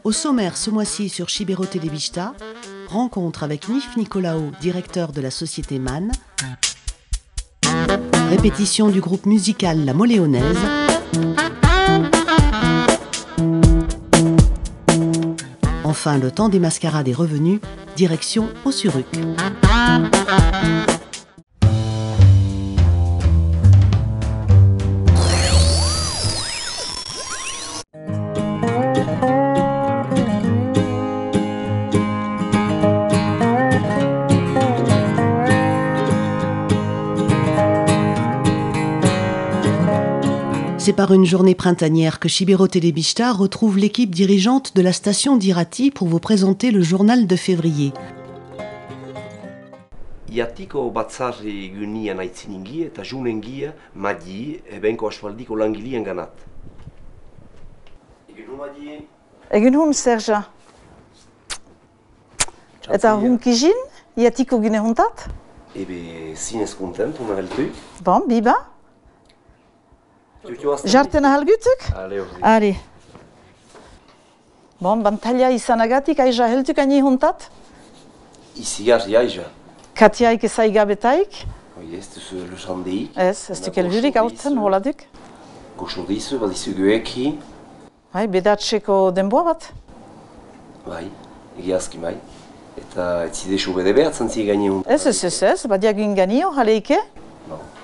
Au sommaire ce mois-ci sur Chibero Telebista, rencontre avec Nif Nicolao, directeur de la société MAN, répétition du groupe musical La Moléonaise, enfin le temps des mascarades est revenu, direction Ossuruc. C'est par une journée printanière que Chibero Telebista retrouve l'équipe dirigeante de la station d'Irati pour vous présenter le journal de février. Iatiko batzarri gunia naitziningia eta junengia madi ebenko aspaldiko langilien ganat. Egun madi. Egun hun Serge. Eta hun kijin iatiko gune huntat? Ebe zinez kontent una heltu. Bon, biba. Jartena halgutuk? Allez. Bon, bantalia izanagatik aiza heltuk ani huntat? Izigarri aiza. Katiaik ezai gabetaik? Oui, ez duzu lusandeik. Ez duke heldurik hautzen, hola duk? Goxo dizu, badizu goeki. Bai, bedatzeko denboa bat? Bai, egiazki bai. Eta ez zidesu bede behatzen zi gani huntat. Ez, badiagin ganio, jaleike?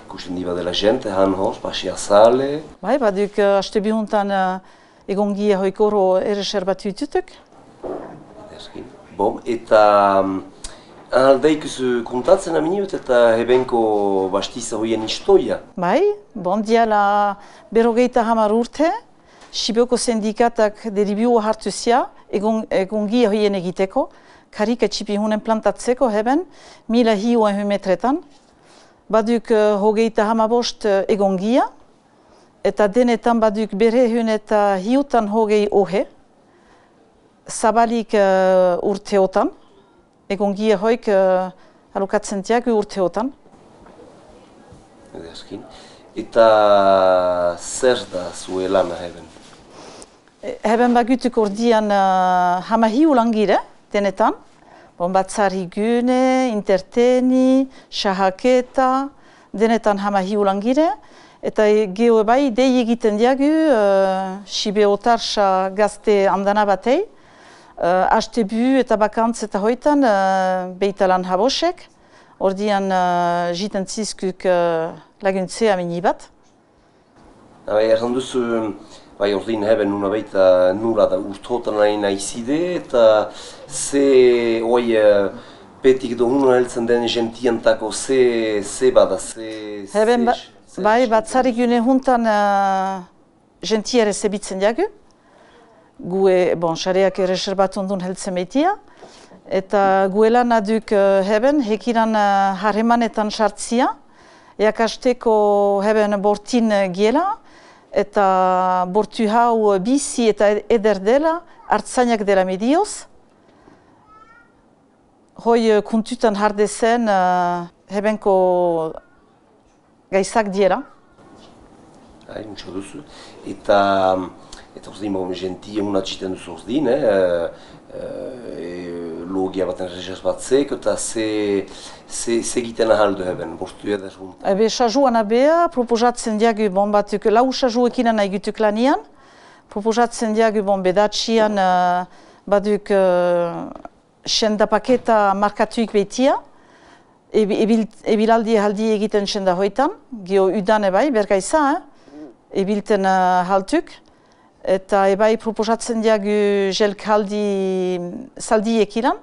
Ikusten diba dela gente, han hor, pasia sale. Bai, baduk haste bihuntan egongia hoikoro erreserbatu ditutuk. Bon, eta aldeik kontatzen aminiut eta hebenko bastiza hoien istoia. Bai, bon diala berrogeita hamar urte, Sibioko sindikatak deribioa hartuzia egongia hoien egiteko, karika txipihunen plantatzeko heben, 1000 hiuan baduk hogeita hamabost egongia, eta denetan baduk bere hun eta hiutan hogei ohe, zabalik urteotan, egongia hoik alokatzen diagu urteotan. Eta zer da zue lana heben? Heben bagutuk ordian hama hiu langire, denetan. Batzari gune, interteni, shahaketa, denetan hama hiu langire. Eta geho bai, dei egiten diagu, Sibeotarsa gazte andana batei. Astebu eta bakantz eta hoitan, beitalan habosek. Ordian jiten zizkuk laguntzea mini bat. Erran duzu, bai ordin heben nuna baita nula da urtotan naizide eta ze oi petik do huna heltzen den gentientako ze bada, ze... Heben bai batzari gune huntan gentiere zebitzen diagu. Gue, bon, xareak erreserbatun duen heltzen meitia. Eta guelan aduk heben hekiran harremanetan sartzia. Jakasteko heben bortin giela. Eta bortu hau bizi eta eder dela, hartzainak dela medioz. Hoi kuntutan hardezen hebenko gaizak diera. Untsa duzu. Eta uzdin, gentie unatxiten duzu uzdin, logia baten reserbatzeko eta ze egiten ahaldu heben, bortu eder huntan? Ebe, sajuan abea, proposatzen diagu batuk lau sajuekin nahi gutuk lanian. Proposatzen diagu bedatxian baduk senda paketa markatuik behitia. Ebilaldi haldi egiten senda hoitan, geho udan ebai, bergaiza, ebilten haltuk. Eta ebai proposatzen diagu jelkaldi saldi ekilan.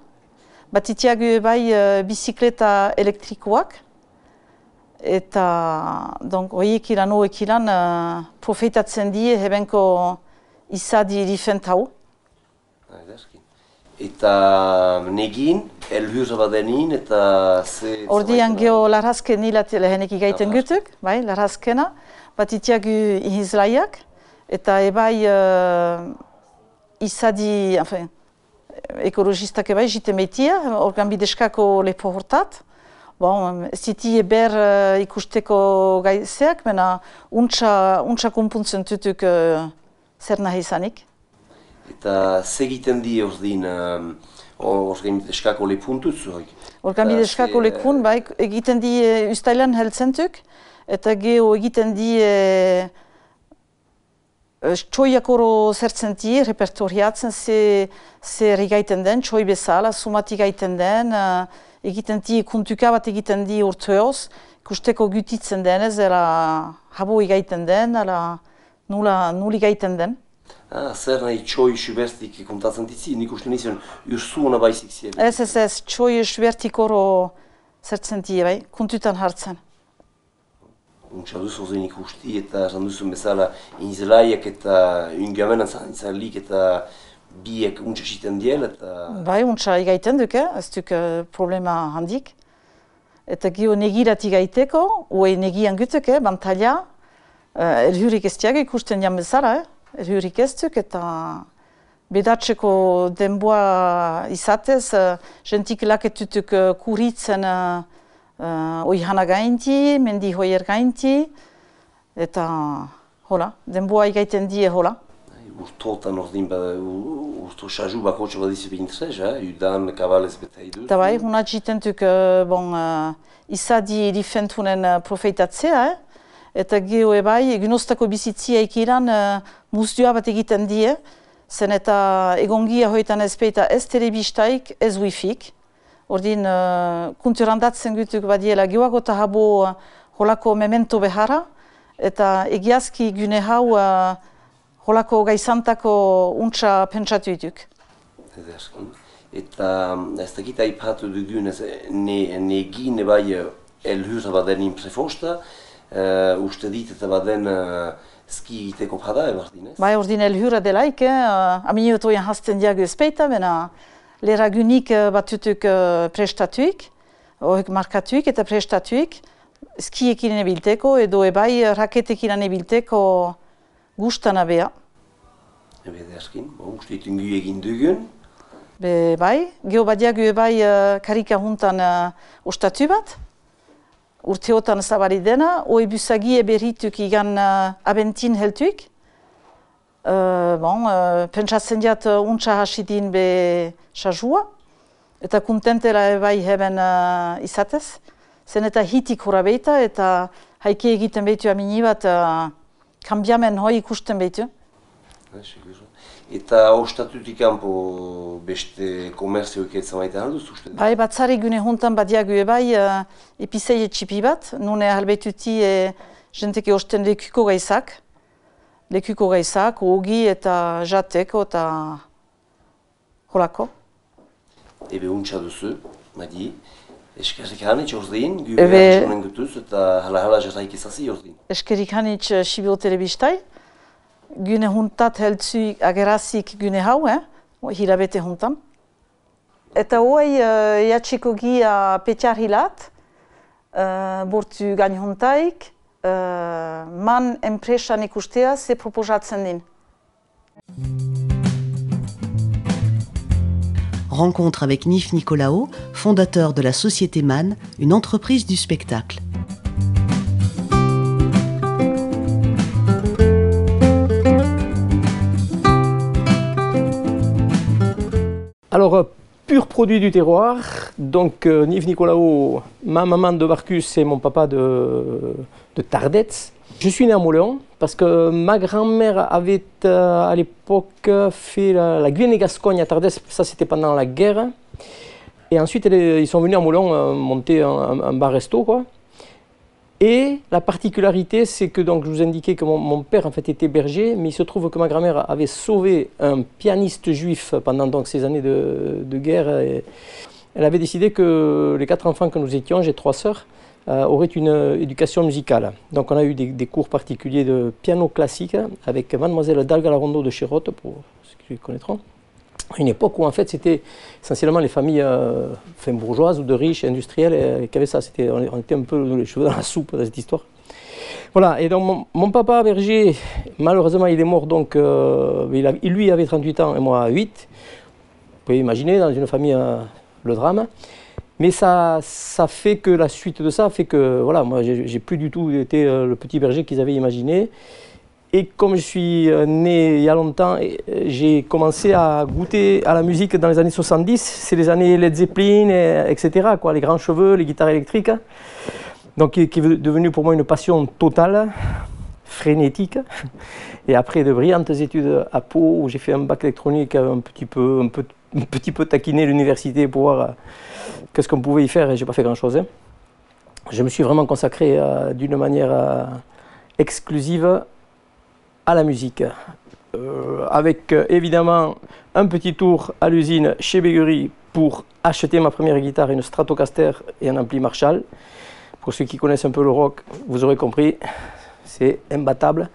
Batitiagu ebai bizikleta elektrikoak. Eta hoiek ilan hoek ilan profetatzen die hebenko izadi rifent hau. Eta negin, elhurra badenin eta ze... Ordian geho larrazken nilat lehenek igaiten gutuk, bai, larrazkena. Batitiagu ihizlaiak. Eta ebai izadi, ekologistak ebai jite meitia, organ bideskako lepo hortat. Bon, ziti eber ikusteko gaizeak, mena untsa kumpuntzen tutuk zer nahi izanik. Eta segiten die ordin eskako lepuntuz? Organ eskako lekun, bai, egiten di ustailan heltzentuk, eta geho egiten di txoiakoro zertzen di, repertoriatzen zer egaiten den, txoi bezala, sumatik gaiten den, egiten di, kuntuka bat egiten di urteoz, ikusteko gutitzen denez, habo egaiten den, nuli gaiten den. Zer nahi txoi subertik kontatzen ditzi, nik uste nizien ursuuna baizik ziren? Ez, txoi subertikoro zertzen di, bai, kuntutan hartzen. Untsa duzu zen ikusti eta esan duzun bezala inzelaiak eta ungamenan zalik eta biek untsa ziten diel eta... Bai, untsa egaiten duk, ez duk problema handik. Eta gio negiratik gaiteko, oe negian gutuk, bantaila, erhurik ez diago ikusten jan bezala, erhurik ez duk eta bedatzeko denboa izatez, jentik laketutuk kuritzen oihana gainti, mendi hoier gainti, eta hola, denboa egaiten die hola. Urtotan ordin, urto xaju bakotxe badizu bintrez, udan, kabalez beta iduz. Eta bai, huna jitentuk, izadi rifentunen profeitatzea, eta geho ebai, gunostako bizitzia ikiran muzioa bat egiten die, zen eta egongia hoitan ezpeita ez telebistaik, ez wifik. Ordin, kunturandatzen gutuk badiela gehoago eta habo holako memento beharra, eta egiazki gune hau holako gaizantako untsa pentsatu dituk. Eta ez dakit aipatu dugunez, negin bai elhurra baden imprefosta, uste dit eta baden ski egiteko bada ebardin, ez? Bai, ordin elhurra delaik, aminiotoian hasten diago ezpeita, bena leragunik batutuk prestatuik, horrek markatuik eta prestatuik, skiekin ebilteko edo ebai raketekin ebilteko gustan abea. Ebe derskin, uste ditungu egin dugun. Bai, geho badiago ebai karika juntan ostatu bat, urteotan zabari dena, oi busagi eberituk igan abentin heltuik. Pentsatzen diat untsa hasidin be xajua, eta kontentela ebai heben izatez. Zen eta hitik horabeita eta haike egiten behitu amini bat kambiamen hoi ikusten behitu. Eta ostatutik kanpo beste komerzioik etzen maite handuz uste? Bai, batzari gune juntan badiago ebai epizeie txipi bat, nune halbetuti jenteke osten lekuko gaizak. Lekuko gaizak, ogi eta jateko eta holako. Ebe untsa duzu, madi, eskerrik hanitz ordin, gubean jonen gutuz eta hala jarraik ezazi ordin. Eskerrik hanitz Sibiro Telebistai, gune juntat heltzu agerazik gune hau, hilabete juntan. Eta hoi jatxiko gia petxar hilat, bortu gain juntaik, man enpresan ikustea ze proposatzen din. Rencontre avec Nif Nicolaou, fondateur de la société MAN, une entreprise du spectacle. Alors, pur produit du terroir, donc Nif Nicolaou, ma maman de Barcus et mon papa de Tardets. Je suis né à Moléon parce que ma grand-mère avait à l'époque fait la Guyane-Gascogne à Tardets, ça c'était pendant la guerre. Et ensuite ils sont venus à Moléon monter un bar-resto, quoi. Et la particularité, c'est que donc, je vous indiquais que mon père en fait était berger, mais il se trouve que ma grand-mère avait sauvé un pianiste juif pendant donc, ces années de guerre. Et elle avait décidé que les 4 enfants que nous étions, j'ai 3 sœurs, auraient une éducation musicale. Donc on a eu des cours particuliers de piano classique avec mademoiselle Dalgalarondo de Chérotte, pour ceux qui connaîtront. À une époque où en fait c'était essentiellement les familles bourgeoises ou de riches industriels qui avaient ça. On était un peu les cheveux dans la soupe dans cette histoire. Voilà, et donc mon papa berger, malheureusement il est mort, donc lui avait 38 ans et moi 8. Vous pouvez imaginer dans une famille le drame. Mais ça fait que la suite de ça fait que voilà, moi j'ai plus du tout été le petit berger qu'ils avaient imaginé. Et comme je suis né il y a longtemps, j'ai commencé à goûter à la musique dans les années 70. C'est les années Led Zeppelin, etc., quoi, les grands cheveux, les guitares électriques. Donc qui est devenu pour moi une passion totale, frénétique. Et après de brillantes études à Pau, où j'ai fait un bac électronique, un petit peu taquiné l'université pour voir qu'est-ce qu'on pouvait y faire, et j'ai pas fait grand-chose. Je me suis vraiment consacré d'une manière exclusive à la musique, avec évidemment un petit tour à l'usine chez Béguerie pour acheter ma première guitare, une Stratocaster et un ampli Marshall. Pour ceux qui connaissent un peu le rock, vous aurez compris, c'est imbattable.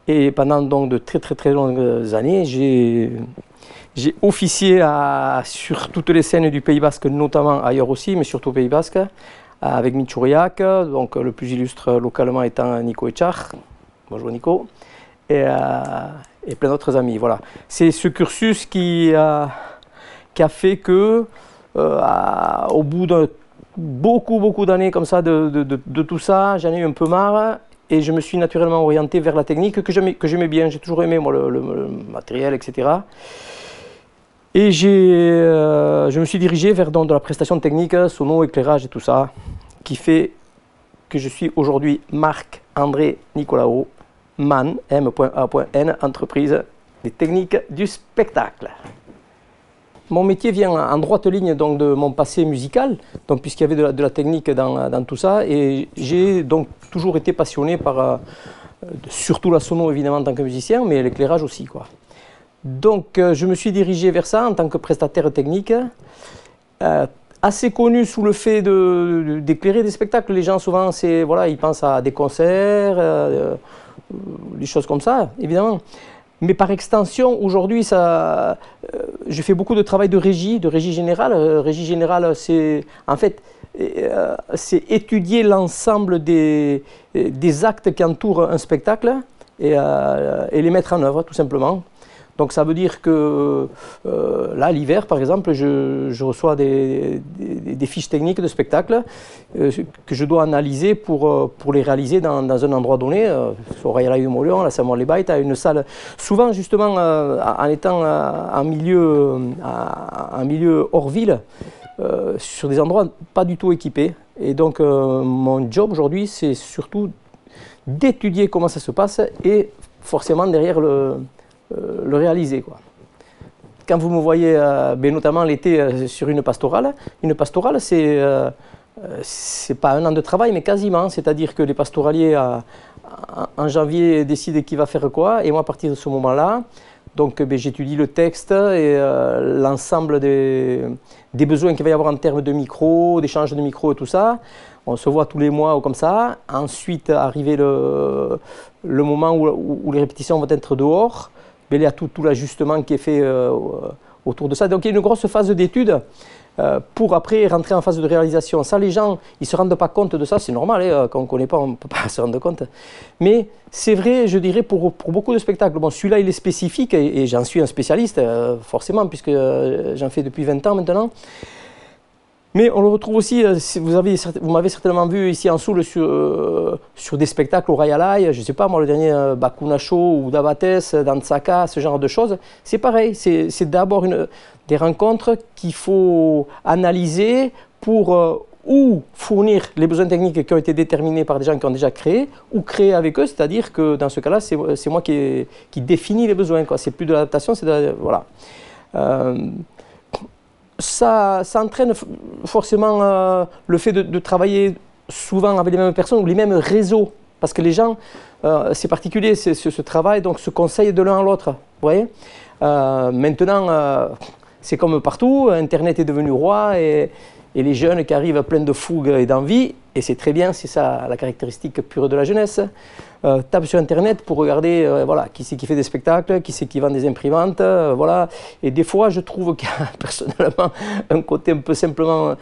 Et pendant donc de très longues années, j'ai officié sur toutes les scènes du Pays Basque, notamment ailleurs aussi, mais surtout au Pays Basque, avec Michouriac, donc le plus illustre localement étant Nico Echar. Bonjour Nico. Et plein d'autres amis. Voilà. C'est ce cursus qui a fait que, au bout de beaucoup d'années comme ça de tout ça, j'en ai eu un peu marre et je me suis naturellement orienté vers la technique que j'aimais bien. J'ai toujours aimé moi, le matériel, etc. Et je me suis dirigé vers de la prestation technique, sono, éclairage et tout ça, qui fait que je suis aujourd'hui Marc-André Nicolaou, MAN, M.A.N, entreprise des techniques du spectacle. Mon métier vient en droite ligne donc, de mon passé musical, donc, puisqu'il y avait de la technique dans tout ça, et j'ai donc toujours été passionné par, surtout la sono évidemment en tant que musicien, mais l'éclairage aussi, quoi. Donc je me suis dirigé vers ça en tant que prestataire technique, assez connu sous le fait d'éclairer des spectacles. Les gens souvent voilà, ils pensent à des concerts, des choses comme ça, évidemment. Mais par extension, aujourd'hui, je fais beaucoup de travail de régie générale. Régie générale, c'est en fait, c'est étudier l'ensemble des actes qui entourent un spectacle et les mettre en œuvre, tout simplement. Donc ça veut dire que là, l'hiver, par exemple, je reçois des fiches techniques de spectacle que je dois analyser pour les réaliser dans un endroit donné, au Royal du Mont-Léon, à la Saint-Maur-les-Bailles, à une salle, souvent justement en étant en milieu hors ville, sur des endroits pas du tout équipés. Et donc mon job aujourd'hui, c'est surtout d'étudier comment ça se passe et forcément derrière le réaliser, quoi. Quand vous me voyez, notamment l'été, sur une pastorale, c'est pas un an de travail, mais quasiment. C'est-à-dire que les pastoraliers, en janvier, décident qui va faire quoi, et moi, à partir de ce moment-là, donc j'étudie le texte et l'ensemble des besoins qu'il va y avoir en termes de micro, d'échange de micro et tout ça. On se voit tous les mois ou comme ça. Ensuite, arrivé le moment où les répétitions vont être dehors, il y a tout l'ajustement qui est fait autour de ça. Donc il y a une grosse phase d'étude pour après rentrer en phase de réalisation. Ça, les gens, ils ne se rendent pas compte de ça, c'est normal, hein, quand on ne connaît pas, on ne peut pas se rendre compte. Mais c'est vrai, je dirais, pour beaucoup de spectacles. Bon, celui-là, il est spécifique et j'en suis un spécialiste, forcément, puisque j'en fais depuis 20 ans maintenant. Mais on le retrouve aussi, vous m'avez certainement vu ici en Soule sur des spectacles au Rayalai, je ne sais pas moi, le dernier Bakuna Show ou Davates, Dansaka, ce genre de choses. C'est pareil, c'est d'abord des rencontres qu'il faut analyser pour ou fournir les besoins techniques qui ont été déterminés par des gens qui ont déjà créé, ou créer avec eux, c'est-à-dire que dans ce cas-là, c'est moi qui définis les besoins. C'est plus de l'adaptation, c'est voilà. Ça entraîne forcément le fait de travailler souvent avec les mêmes personnes ou les mêmes réseaux. Parce que les gens, c'est particulier ce travail, donc se conseillent de l'un à l'autre. Vous voyez, maintenant, c'est comme partout, Internet est devenu roi et les jeunes qui arrivent pleins de fougue et d'envie, et c'est très bien, c'est ça la caractéristique pure de la jeunesse, tapent sur Internet pour regarder voilà, qui c'est qui fait des spectacles, qui c'est qui vend des imprimantes, voilà. Et des fois, je trouve qu'il y a personnellement un côté un peu simplement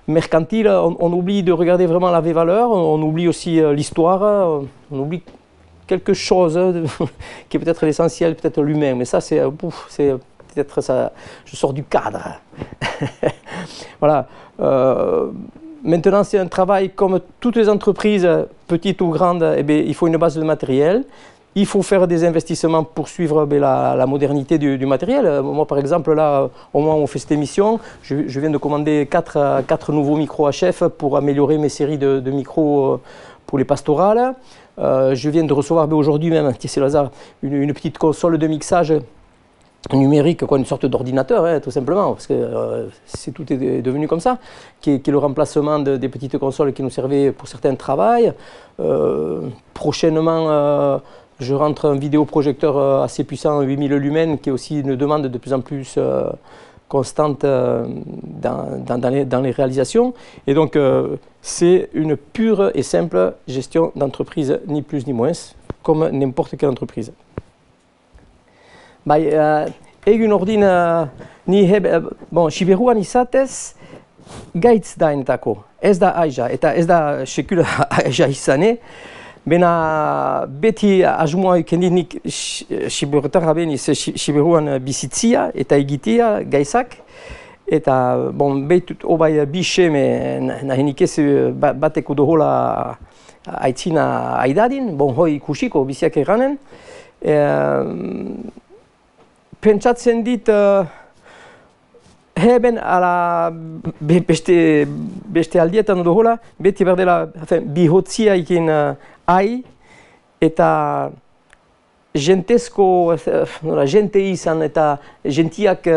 mercantile. On oublie de regarder vraiment la vraie valeur, on oublie aussi l'histoire, on oublie quelque chose qui est peut-être l'essentiel, peut-être l'humain, mais ça c'est peut-être ça, je sors du cadre. Voilà. Maintenant, c'est un travail comme toutes les entreprises, petites ou grandes, eh bien, il faut une base de matériel, Il faut faire des investissements pour suivre la modernité du matériel. Moi, par exemple, là, au moment où on fait cette émission, je viens de commander 4 nouveaux micros HF pour améliorer mes séries de micros pour les pastorales. Je viens de recevoir aujourd'hui même, c'est le hasard, une petite console de mixage numérique, quoi, une sorte d'ordinateur, hein, tout simplement, parce que tout est devenu comme ça, qui est le remplacement des petites consoles qui nous servaient pour certains travails. Prochainement, je rentre un vidéoprojecteur assez puissant, 8000 lumens, qui est aussi une demande de plus en plus constante dans les réalisations. Et donc, c'est une pure et simple gestion d'entreprise, ni plus ni moins, comme n'importe quelle entreprise. Egin ordin ni Siberuan izatez gaitz da enetako. Ez da aiza, eta ez da sekula aiza izane. Bena beti asmoa ikendit nik Siberutarra beniz Siberuan bizitzia eta egitea gaizak. Eta behitut obai bixeme nahenik ez bateko dohola aitzina aidadin, hoi ikusiko biziak erranen. Pentsatzen dit heben ala beste aldietan dohola, beti berdela bihotzia ikin ai eta jentezko, jente izan eta jentiak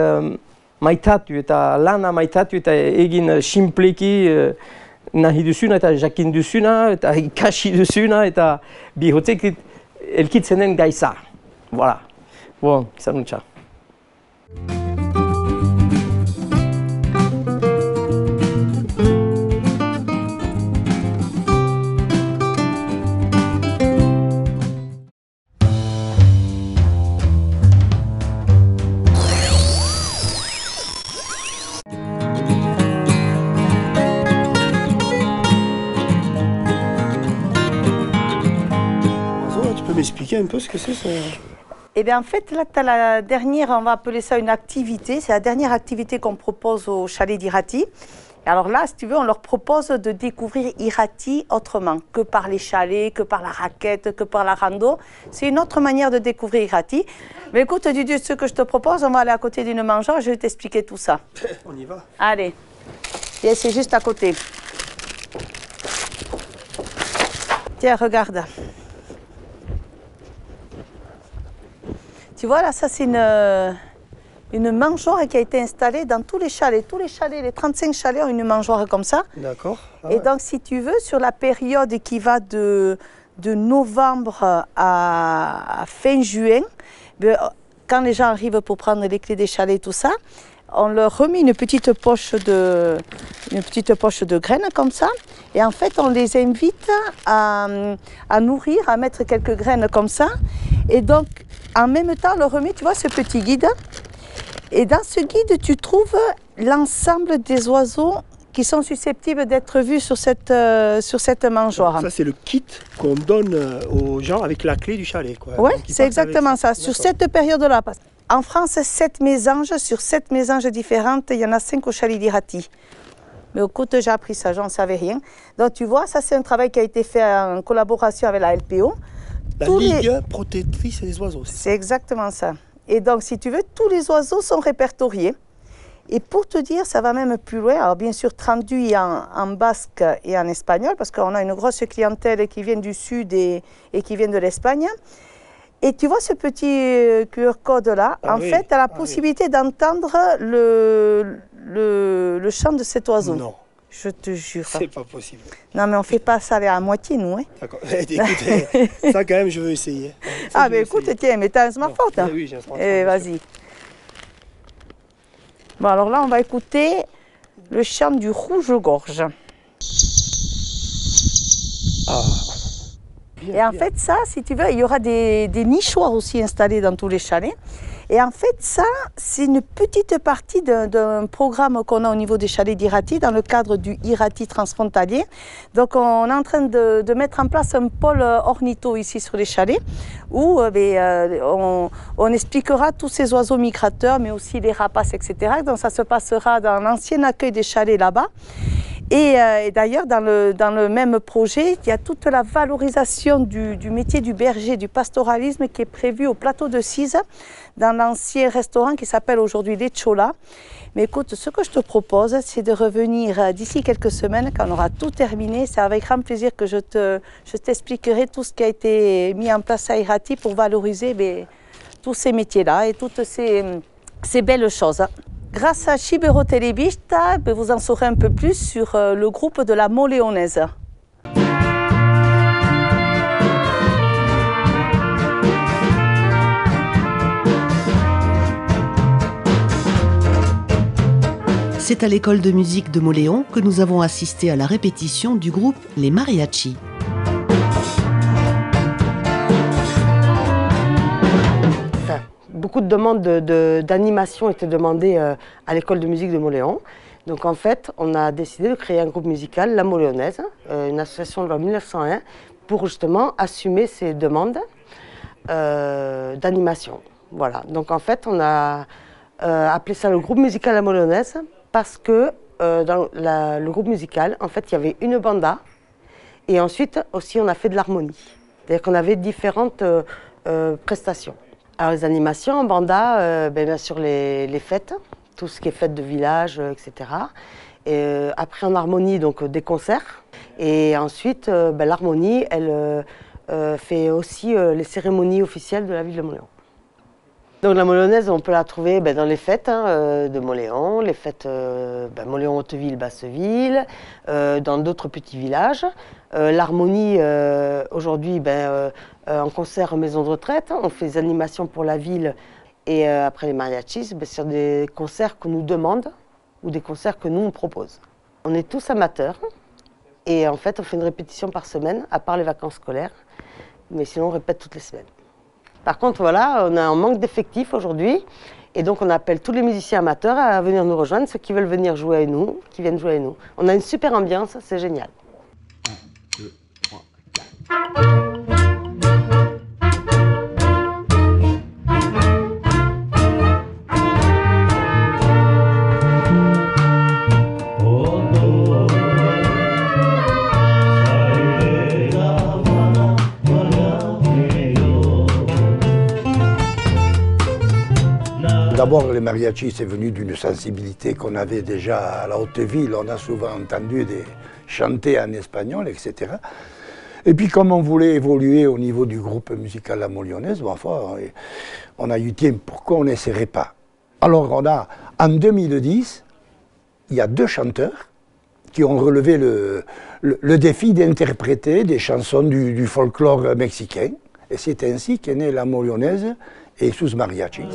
maitatu eta lana maitatu eta egin simpleki nahi duzuna eta jakin duzuna eta ikasi duzuna eta bihotzek elkitzen den gaiza. Voilà. Bon, saluntza. Tu peux m'expliquer un peu ce que c'est ça? Eh bien, en fait, là, tu as la dernière, on va appeler ça une activité. C'est la dernière activité qu'on propose au chalet d'Irati. Et alors là, si tu veux, on leur propose de découvrir Irati autrement, que par les chalets, que par la raquette, que par la rando. C'est une autre manière de découvrir Irati. Mais écoute, Didier, ce que je te propose, on va aller à côté d'une mangeoire et je vais t'expliquer tout ça. On y va. Allez. Et c'est juste à côté. Tiens, regarde. Tu vois, là, ça, c'est une mangeoire qui a été installée dans tous les chalets. Tous les chalets, les 35 chalets ont une mangeoire comme ça. D'accord. Ah, et donc, si tu veux, sur la période qui va de novembre à fin juin, quand les gens arrivent pour prendre les clés des chalets, tout ça, on leur remet une petite poche de graines comme ça. Et en fait, on les invite à nourrir, à mettre quelques graines comme ça. Et donc, en même temps, on leur remet, tu vois, ce petit guide. Et dans ce guide, tu trouves l'ensemble des oiseaux qui sont susceptibles d'être vus sur cette mangeoire. Ça, c'est le kit qu'on donne aux gens avec la clé du chalet, quoi. Oui, c'est exactement ça. Sur cette période-là. En France, 7 mésanges, sur 7 mésanges différentes, il y en a 5 au chalet d'Irati. Mais écoute, j'ai appris ça, j'en savais rien. Donc tu vois, ça c'est un travail qui a été fait en collaboration avec la LPO. La Ligue protectrice des oiseaux. C'est exactement ça. Et donc, si tu veux, tous les oiseaux sont répertoriés. Et pour te dire, ça va même plus loin. Alors, bien sûr, traduit en basque et en espagnol, parce qu'on a une grosse clientèle qui vient du sud et qui vient de l'Espagne. Et tu vois ce petit QR code-là, fait, tu as la possibilité d'entendre le chant de cet oiseau. Non. Je te jure. C'est pas possible. Non, mais on ne fait pas ça à moitié, nous. Hein. D'accord. Écoute, ça quand même, je veux essayer. Ça, mais écoute, tiens, mais t'as un smartphone. Hein. Oui, j'ai un smartphone. Vas-y. Bon, alors là, on va écouter le chant du rouge-gorge. Ah. Bien, et en fait, ça, si tu veux, il y aura des nichoirs aussi installés dans tous les chalets. Et en fait, ça, c'est une petite partie d'un programme qu'on a au niveau des chalets d'Irati, dans le cadre du Irati transfrontalier. Donc, on est en train de mettre en place un pôle ornitho ici sur les chalets, où on expliquera tous ces oiseaux migrateurs, mais aussi les rapaces, etc. Donc, ça se passera dans l'ancien accueil des chalets là-bas. Et d'ailleurs, dans le même projet, il y a toute la valorisation du métier du berger, du pastoralisme qui est prévu au plateau de Cise, dans l'ancien restaurant qui s'appelle aujourd'hui Les Cholas. Mais écoute, ce que je te propose, c'est de revenir d'ici quelques semaines, quand on aura tout terminé. C'est avec grand plaisir que je t'expliquerai tout ce qui a été mis en place à Irati pour valoriser tous ces métiers-là et toutes ces belles choses. Grâce à Cibero Telebista, vous en saurez un peu plus sur le groupe de la Moléonaise. C'est à l'école de musique de Moléon que nous avons assisté à la répétition du groupe Les Mariachis. Beaucoup de demandes d'animation étaient demandées à l'école de musique de Moléon. Donc en fait, on a décidé de créer un groupe musical, La Moléonaise, une association de 1901, pour justement assumer ces demandes d'animation. Voilà. Donc en fait, on a appelé ça le groupe musical La Moléonaise parce que dans le groupe musical, en fait, il y avait une banda et ensuite aussi on a fait de l'harmonie. C'est-à-dire qu'on avait différentes prestations. Alors les animations en banda, bien sûr les fêtes, tout ce qui est fêtes de village, etc. Et après en harmonie, donc des concerts. Et ensuite, l'harmonie, elle fait aussi les cérémonies officielles de la ville de Moléon. Donc la Moléonaise, on peut la trouver dans les fêtes de Moléon, les fêtes Moléon, Hauteville, Basseville, dans d'autres petits villages. L'harmonie, aujourd'hui, en concert en maison de retraite, on fait des animations pour la ville et après les mariachis, sur des concerts qu'on nous demande ou des concerts que nous on propose. On est tous amateurs et en fait on fait une répétition par semaine, à part les vacances scolaires, mais sinon on répète toutes les semaines. Par contre, voilà, on a un manque d'effectifs aujourd'hui et donc on appelle tous les musiciens amateurs à venir nous rejoindre, ceux qui veulent venir jouer avec nous, qui viennent jouer avec nous. On a une super ambiance, c'est génial. 1, 2, 3, 4. D'abord, les mariachis, c'est venu d'une sensibilité qu'on avait déjà à la Hauteville. On a souvent entendu chanter en espagnol, etc. Et puis, comme on voulait évoluer au niveau du groupe musical La Moléonaise, on a eu, tiens, pourquoi on n'essaierait pas? Alors, en 2010, il y a 2 chanteurs qui ont relevé le défi d'interpréter des chansons du folklore mexicain. Et c'est ainsi qu'est née La Moléonaise et sus mariachis.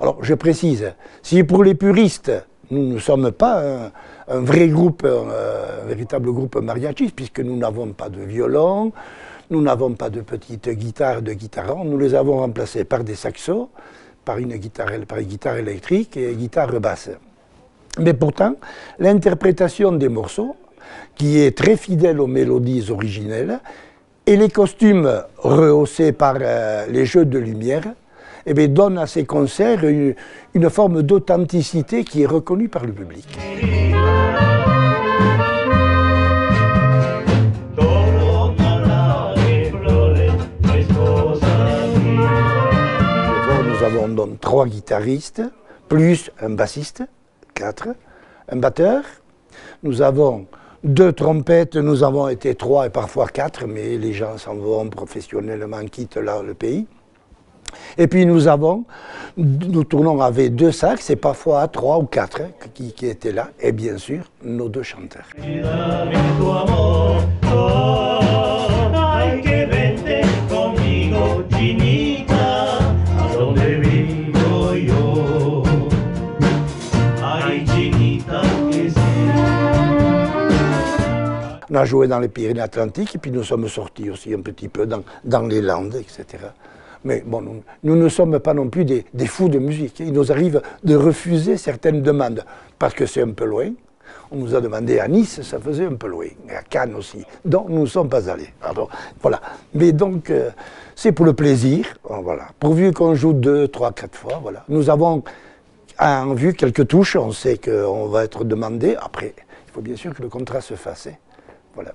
Alors, je précise, si pour les puristes, nous ne sommes pas un vrai groupe, un véritable groupe mariachis, puisque nous n'avons pas de violon, nous n'avons pas de petites guitares de guitarons, nous les avons remplacés par des saxos, par une guitare électrique et guitare basse. Mais pourtant, l'interprétation des morceaux, qui est très fidèle aux mélodies originelles, et les costumes rehaussés par les jeux de lumière, donnent à ces concerts une forme d'authenticité qui est reconnue par le public. Nous avons donc 3 guitaristes, plus un bassiste, 4, un batteur. Nous avons 2 trompettes, nous avons été 3 et parfois 4, mais les gens s'en vont professionnellement, quittent le pays. Et puis nous tournons avec 2 sax et parfois 3 ou 4 qui étaient là, et bien sûr nos 2 chanteurs. On a joué dans les Pyrénées-Atlantiques et puis nous sommes sortis aussi un petit peu dans les Landes, etc. Mais bon, nous ne sommes pas non plus des fous de musique. Il nous arrive de refuser certaines demandes parce que c'est un peu loin, On nous a demandé à Nice, ça faisait un peu loin, et à Cannes aussi, donc nous ne sommes pas allés. Alors, voilà. Mais donc, c'est pour le plaisir, voilà. Pourvu qu'on joue 2, 3, 4 fois, voilà. Nous avons en vue quelques touches, on sait qu'on va être demandé. Après, il faut bien sûr que le contrat se fasse. Hein. Voilà.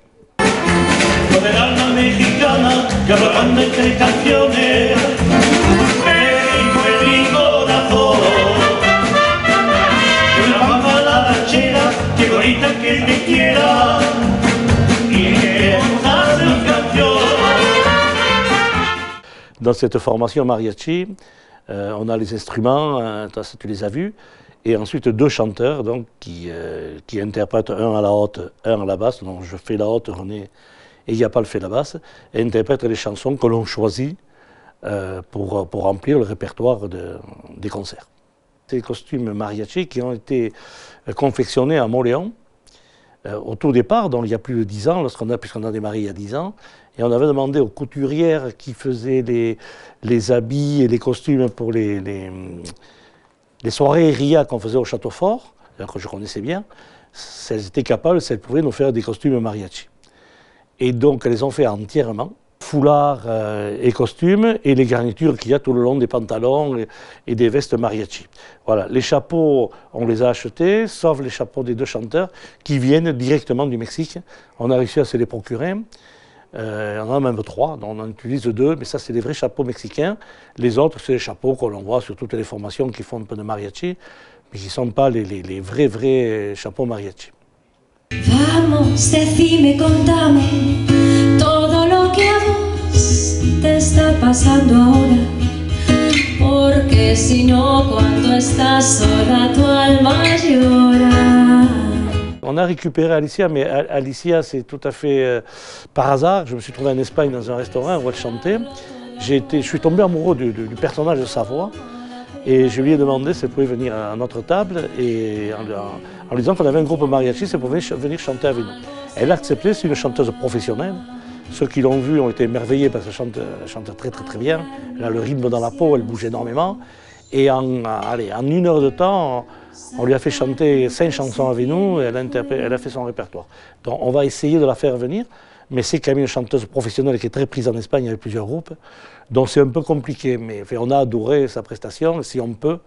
Dans cette formation mariachi, on a les instruments, tu les as vus, et ensuite 2 chanteurs donc, qui interprètent un à la haute, un à la basse. Donc je fais la haute, René et Yapal fait la basse, et interprètent les chansons que l'on choisit pour remplir le répertoire des concerts. Ces costumes mariachi qui ont été confectionnés à Montléon au tout départ, donc il y a plus de 10 ans, puisqu'on a démarré il y a 10 ans, et on avait demandé aux couturières qui faisaient les habits et les costumes pour les soirées RIA qu'on faisait au Château Fort, que je connaissais bien, si elles étaient capables, si elles pouvaient nous faire des costumes mariachi. Et donc elles les ont fait entièrement, foulard et costumes, et les garnitures qu'il y a tout le long des pantalons et des vestes mariachi. Voilà, les chapeaux, on les a achetés, sauf les chapeaux des 2 chanteurs qui viennent directement du Mexique. On a réussi à se les procurer. On en a même 3, donc on en utilise 2, mais ça c'est des vrais chapeaux mexicains. Les autres, c'est les chapeaux que l'on voit sur toutes les formations qui font un peu de mariachi, mais qui ne sont pas les vrais chapeaux mariachi. Vamos, decime, contame todo lo que a vos te está pasando ahora, porque si no, cuando estás sola tu alma llora. On a récupéré Alicia, mais Alicia, c'est tout à fait par hasard. Je me suis trouvé en Espagne dans un restaurant où elle chantait. Je suis tombé amoureux du personnage de sa voix et je lui ai demandé si elle pouvait venir à notre table et en lui disant qu'on avait un groupe mariachi, si elle pouvait venir chanter avec nous. Elle a accepté, c'est une chanteuse professionnelle. Ceux qui l'ont vue ont été émerveillés parce qu'elle chante très très très bien. Elle a le rythme dans la peau, elle bouge énormément. Et en 1 heure de temps, on lui a fait chanter 5 chansons avec nous et elle a fait son répertoire. Donc on va essayer de la faire venir, mais c'est quand même une chanteuse professionnelle qui est très prise en Espagne avec plusieurs groupes. Donc c'est un peu compliqué, mais enfin, on a adoré sa prestation. Si on peut,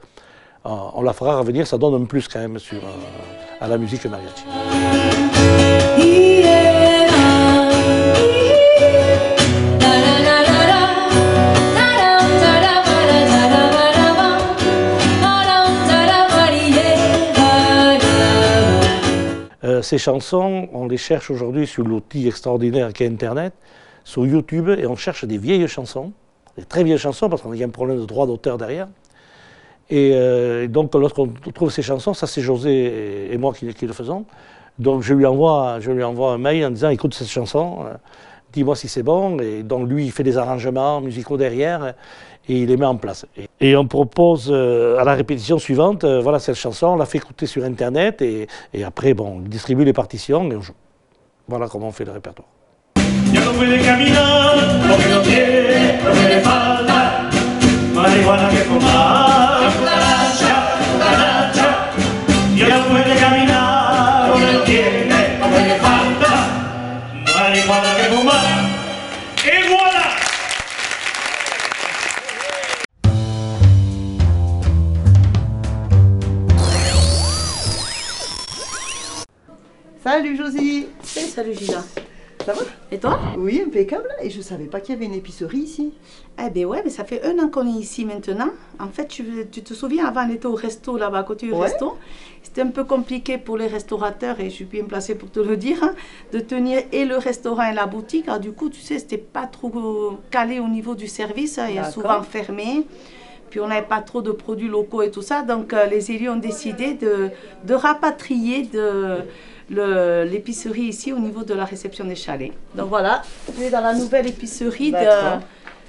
on la fera revenir, ça donne un plus quand même à la musique mariachi. Ces chansons, on les cherche aujourd'hui sur l'outil extraordinaire qu'est Internet, sur YouTube, et on cherche des vieilles chansons, des très vieilles chansons, parce qu'il y a un problème de droit d'auteur derrière. Et donc, lorsqu'on trouve ces chansons, ça c'est José et moi qui le faisons. Donc, je lui envoie un mail en disant, écoute cette chanson, dis-moi si c'est bon. Et donc, lui, il fait des arrangements musicaux derrière et il les met en place. Et on propose à la répétition suivante, voilà cette chanson, on la fait écouter sur Internet et après, bon, on distribue les partitions et on joue. Voilà comment on fait le répertoire. Ya no puede caminar, porque no tiene, lo que le falta, marihuana que fumar, cucaracha. Ya no puede caminar, porque no tiene, lo que le falta, marihuana que fumar. Et voilà! Salut Josie. Salut Gina. Ça va? Et toi? Oui, impeccable. Et je savais pas qu'il y avait une épicerie ici. Eh bien ouais, mais ça fait 1 an qu'on est ici maintenant. En fait, tu te souviens, avant on était au resto là-bas, à côté du resto. C'était un peu compliqué pour les restaurateurs, et je suis bien placée pour te le dire, hein, de tenir et le restaurant et la boutique. Alors du coup, tu sais, c'était pas trop calé au niveau du service. Hein, il y a souvent fermé. Puis on n'avait pas trop de produits locaux et tout ça. Donc les élus ont décidé de rapatrier l'épicerie ici au niveau de la réception des chalets. Donc voilà, tu es dans la nouvelle épicerie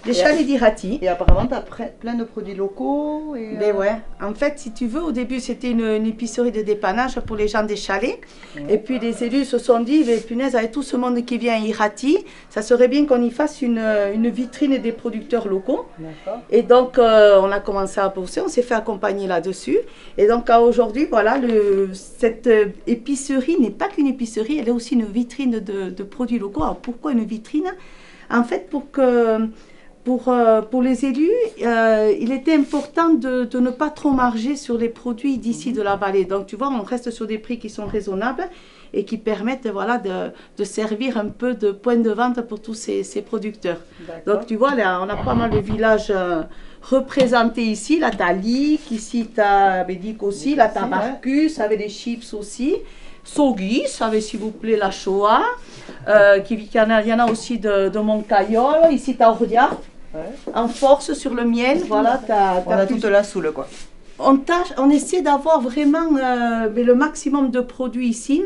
des chalets d'Irati. Et apparemment, tu as plein de produits locaux. Et, Ben ouais. En fait, si tu veux, au début, c'était une épicerie de dépannage pour les gens des chalets. Et puis, les élus se sont dit, mais punaise, avec tout ce monde qui vient à Irati, ça serait bien qu'on y fasse une vitrine des producteurs locaux. Et donc, on a commencé à bosser, on s'est fait accompagner là-dessus. Et donc, aujourd'hui, voilà, cette épicerie n'est pas qu'une épicerie, elle est aussi une vitrine de produits locaux. Alors, pourquoi une vitrine? En fait, pour les élus, il était important de ne pas trop marger sur les produits d'ici de la vallée. Donc, tu vois, on reste sur des prix qui sont raisonnables et qui permettent voilà, de servir un peu de point de vente pour tous ces producteurs. Donc, tu vois, là, on a pas mal de villages représentés ici. Là, tu as Lick, ici, tu as Bédic aussi, là, tu as Barcus, avec des chips aussi. Sogis, avec s'il vous plaît la Shoah. Il y en a aussi de Moncaillol. Ici, tu as Ordiard. En force sur le miel, voilà, on a toute la soule, quoi. On essaie d'avoir vraiment le maximum de produits ici,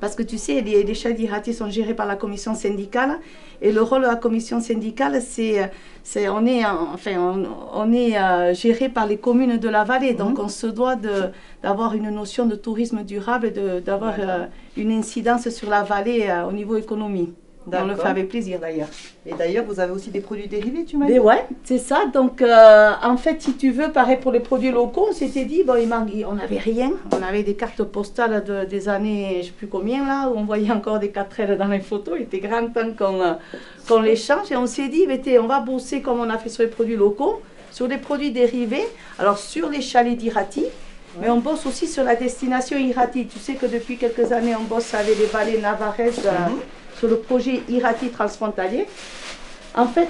parce que tu sais, les chalets d'Irati sont gérés par la commission syndicale, et le rôle de la commission syndicale, on est géré par les communes de la vallée, donc on se doit d'avoir une notion de tourisme durable, d'avoir une incidence sur la vallée au niveau économie. On le fait avec plaisir d'ailleurs. Et d'ailleurs, vous avez aussi des produits dérivés, tu m'as dit? Mais ouais, c'est ça. Donc, en fait, si tu veux, pareil pour les produits locaux, on s'était dit, bon, on n'avait rien. On avait des cartes postales des années, je ne sais plus combien là, où on voyait encore des 4L dans les photos. Il était grand temps qu'on les change. Et on s'est dit, on va bosser comme on a fait sur les produits locaux, sur les produits dérivés. Alors, sur les chalets d'Irati, mais on bosse aussi sur la destination Irati. Tu sais que depuis quelques années, on bosse avec les vallées navaraises. Sur le projet Irati transfrontalier. En fait,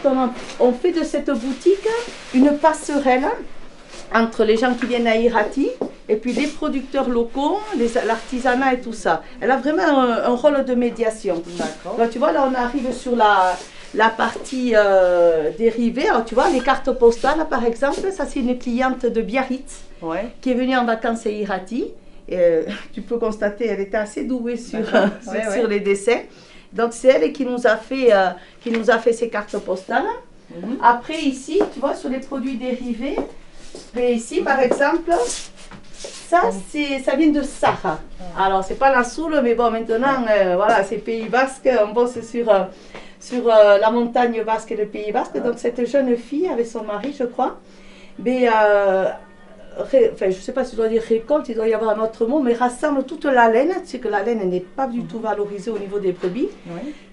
on fait de cette boutique une passerelle entre les gens qui viennent à Irati et puis les producteurs locaux, l'artisanat et tout ça. Elle a vraiment un rôle de médiation. Donc, tu vois, là, on arrive sur la partie dérivée. Alors, tu vois, les cartes postales, par exemple, ça, c'est une cliente de Biarritz qui est venue en vacances à Irati. Tu peux constater, elle était assez douée sur les dessins. Donc, c'est elle qui nous a fait ces cartes postales. Après, ici, tu vois, sur les produits dérivés, mais ici, par exemple, ça vient de Sarre. Alors, c'est pas la Soule, mais bon, maintenant, voilà, c'est Pays Basque. On bosse sur la montagne basque et le Pays Basque. Donc, cette jeune fille, avec son mari, je crois, mais je ne sais pas si je dois dire récolte, il doit y avoir un autre mot, mais rassemble toute la laine. Tu sais que la laine n'est pas du tout valorisée au niveau des brebis.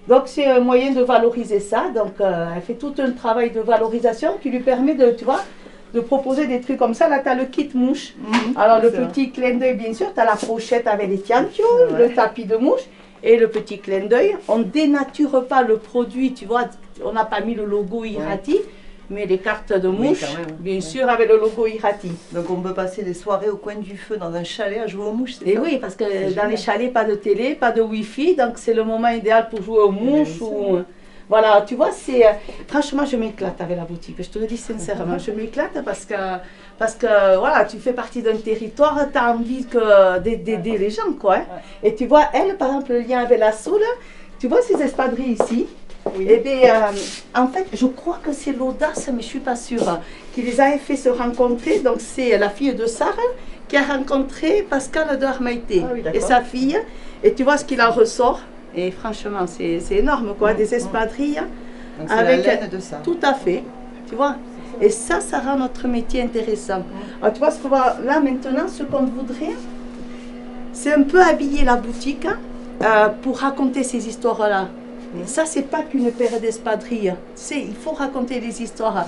Donc c'est un moyen de valoriser ça. Donc elle fait tout un travail de valorisation qui lui permet de proposer des trucs comme ça. Là, tu as le kit mouche. Alors le petit clin d'œil, bien sûr, tu as la pochette avec les tiantios, le tapis de mouche et le petit clin d'œil. On ne dénature pas le produit, tu vois, on n'a pas mis le logo Irati. Mais les cartes de mouche, bien sûr, avec le logo Irati. Donc on peut passer des soirées au coin du feu dans un chalet à jouer aux mouches, Et oui, parce que dans les chalets, pas de télé, pas de wifi, donc c'est le moment idéal pour jouer aux mouches. Voilà, tu vois, franchement, je m'éclate avec la boutique, je te le dis sincèrement, je m'éclate parce que voilà, tu fais partie d'un territoire, tu as envie d'aider les gens, quoi. Et tu vois, elle, par exemple, le lien avec la Soule, tu vois ces espadrilles ici. Eh bien, en fait, je crois que c'est l'audace, mais je ne suis pas sûre, qui les a fait se rencontrer. Donc, c'est la fille de Sarah qui a rencontré Pascal de Armaïté et sa fille. Et tu vois ce qu'il en ressort. Et franchement, c'est énorme, quoi, des espadrilles. Donc, avec la laine de ça. Tout à fait, tu vois. Et ça rend notre métier intéressant. Alors, tu vois, ce qu'on va, là, maintenant, ce qu'on voudrait, c'est un peu habiller la boutique pour raconter ces histoires-là. Ça, c'est pas qu'une paire d'espadrilles. Il faut raconter les histoires.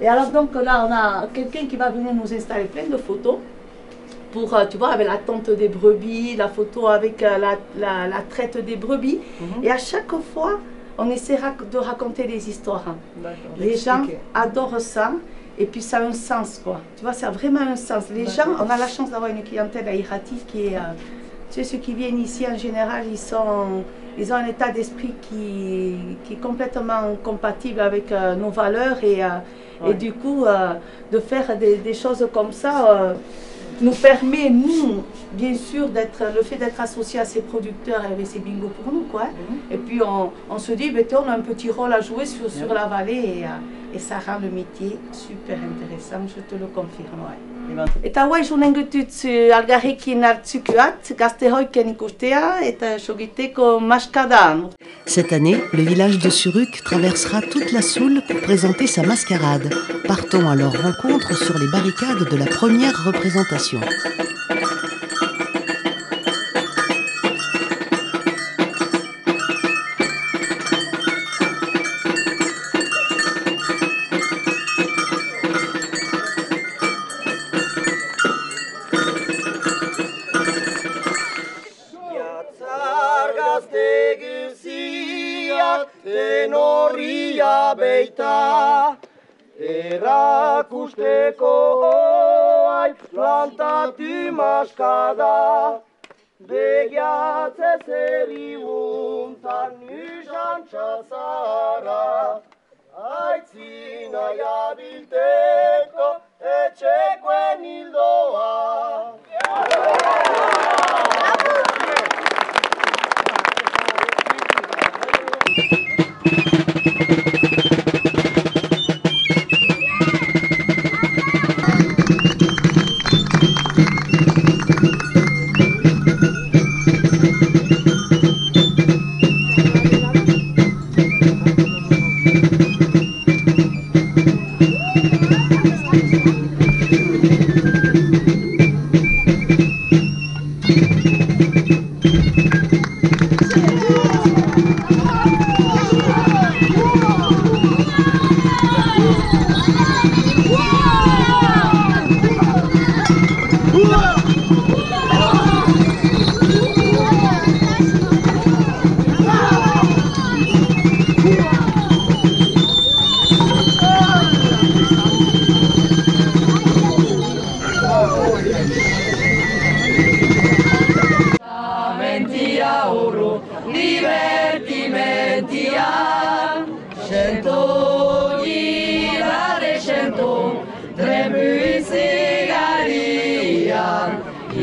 Et alors, donc là, on a quelqu'un qui va venir nous installer plein de photos. Pour, tu vois, avec la tente des brebis, la photo avec la traite des brebis. Et à chaque fois, on essaiera de raconter les histoires. Les gens adorent ça. Et puis, ça a un sens, quoi. Tu vois, ça a vraiment un sens. Les gens, on a la chance d'avoir une clientèle à Irati qui est... tu sais, ceux qui viennent ici, en général, ils ont un état d'esprit qui est complètement compatible avec nos valeurs et du coup, de faire des choses comme ça nous permet, nous, bien sûr, le fait d'être associé à ces producteurs, c'est bingo pour nous, quoi. Et puis, on se dit, on a un petit rôle à jouer sur la vallée et ça rend le métier super intéressant, je te le confirme. Eta guai joanen gututz algarrekin hartzukuat, gazte hoiken ikustea eta sogiteko maskadan. Cette année, le village de Suruc traversera toute la Soule pour présenter sa mascarade. Partons à leur rencontre sur les barricades de la première représentation. Beita, erakusteko oai plantatu maskada, begiatze zeribuntan nizan txazara, aitzina jabilteko etxekoen hildoa.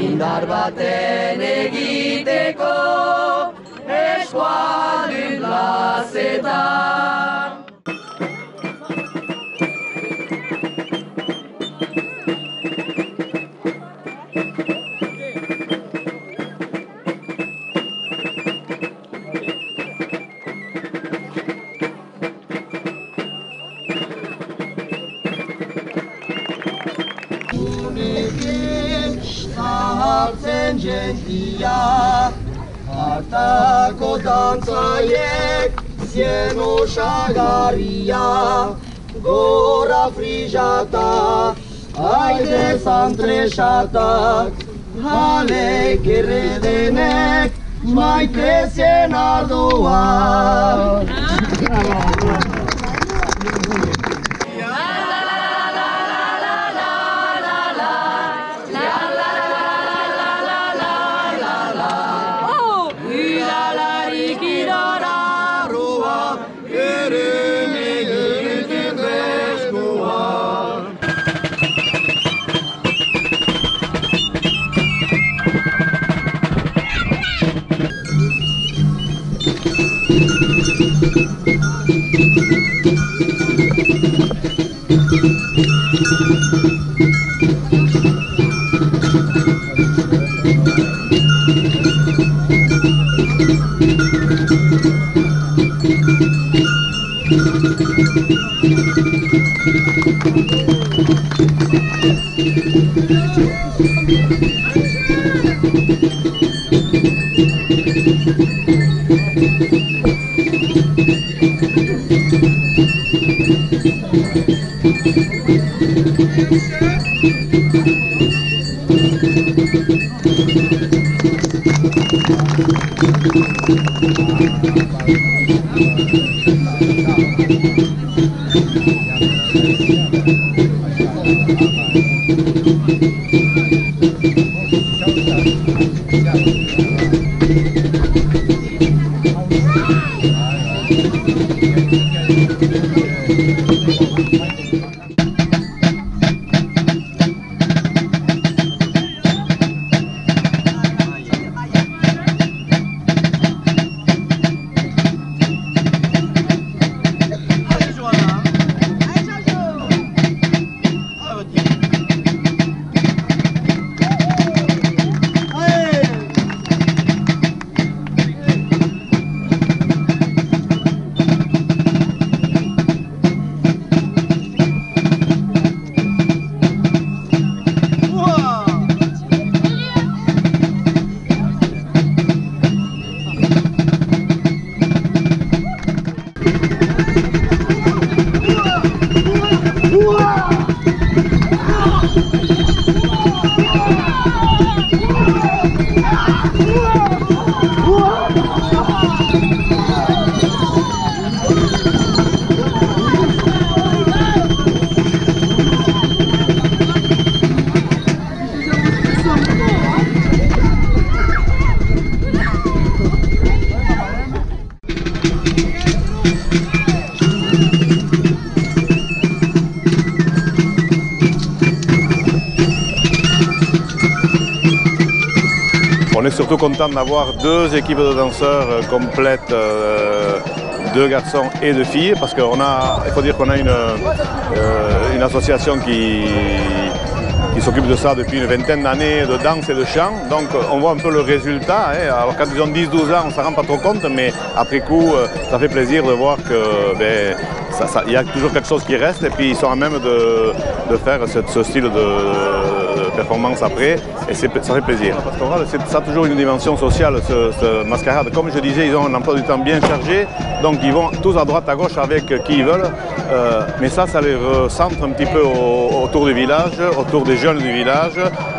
Indar baten egiteko eskualdun plazetan. Hartzen jentia, hartako dantzaiek, zien osagarria, gora frijata, haide zantresatak, jalek erredenek, maite zien ardoa. On est surtout content d'avoir 2 équipes de danseurs complètes, 2 garçons et 2 filles, parce qu'il faut dire qu'on a une association qui s'occupe de ça depuis une vingtaine d'années, de danse et de chant. Donc on voit un peu le résultat. Alors quand ils ont 10-12 ans, on ne s'en rend pas trop compte, mais après coup, ça fait plaisir de voir qu'il y a toujours quelque chose qui reste et puis ils sont à même de faire ce style de performance après. Et ça fait plaisir. Parce que ça a toujours une dimension sociale, ce mascarade. Comme je disais, ils ont un emploi du temps bien chargé, donc ils vont tous à droite, à gauche avec qui ils veulent. Mais ça les recentre un petit peu autour du village, autour des jeunes du village,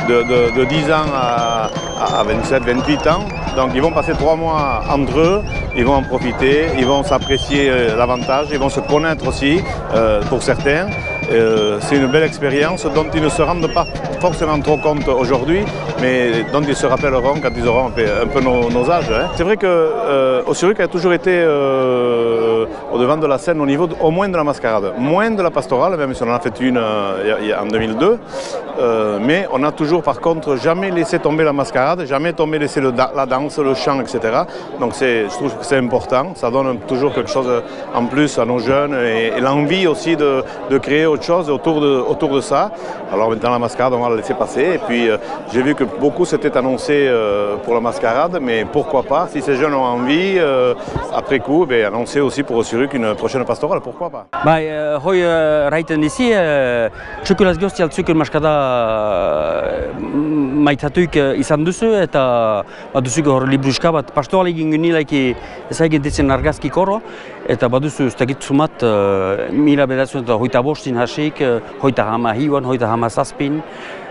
de 10 ans à 27, 28 ans. Donc ils vont passer 3 mois entre eux, ils vont en profiter, ils vont s'apprécier davantage, ils vont se connaître aussi pour certains. C'est une belle expérience dont ils ne se rendent pas forcément trop compte aujourd'hui, mais dont ils se rappelleront quand ils auront un peu nos âges. C'est vrai qu'Ossuruk a toujours été au devant de la scène au niveau au moins de la mascarade, moins de la pastorale, même si on en a fait une en 2002, mais on a toujours par contre jamais laissé tomber la mascarade, jamais laissé la danse, le chant, etc. Donc je trouve que c'est important, ça donne toujours quelque chose en plus à nos jeunes et l'envie aussi de créer autre chose autour de ça. Alors maintenant la mascarade, on va la laisser passer. Et puis j'ai vu que beaucoup s'étaient annoncés pour la mascarade, mais pourquoi pas, si ces jeunes ont envie, après coup, annoncer aussi pour Ossuruk une prochaine pastorale, pourquoi pas. Hoi raiten ici, txukulaz goztial txukul maskada maitatuik izan duzu, eta baduzuko hor libruska bat pastorale egin genilaiki ezagin ditzen argazki koro, eta baduzu ez dakit zumat mila bedatzen eta hoita bostin hasik, hoita hama hiuan, hoita hama zazpin,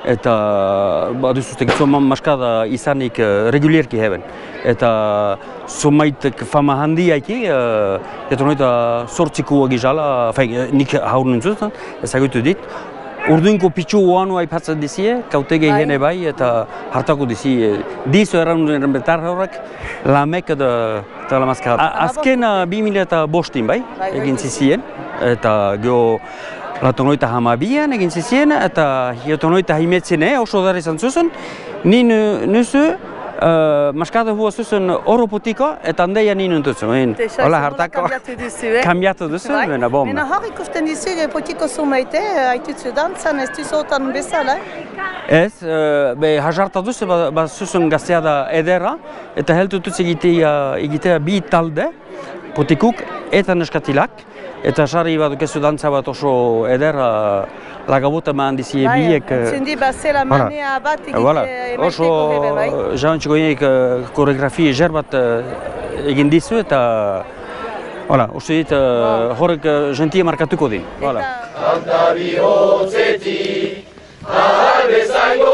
eta baduzu ez dakit zuman maskada izanik regulierki heben. Eta zumaitek fama handiaiki, eta noita sortziko egizala, nik haur nintzutzen, ezagutu dit. Urduinko pitxu oanu aipatzen dizie, kautege hene bai, eta hartako dizie. Dizo erran betar horrek, lamek eta la maskarada. Azken 2005 bai, egin zizien, eta geho latonoita hamabian egin zizien, eta hiotonoita haimetzen oso dar izan zuzen, ni nuzu, maskada hua zuzen oroputiko, eta handeia nien untutzen. Hola, hartako. Kambiatu duzu, bena bomba. Mena hor ikusten dizu, potiko zumeite, haitutzu dantzan, ez duzotan bezala? Ez, hajarta duzu, zuzen gaztea da edera, eta heltutuz egitea bi talde, potikuk eta neskatilak, eta sarri bat dukezu dantza bat oso edera, lagabota eman dizie biek. Entzendi bazela manea bat egiteko hebe bai? Oso jauntxiko egin koreografia ezer bat egin dizu eta uste dit horrek gentia markatuko din. Kantari hotzetik, ahal bezaino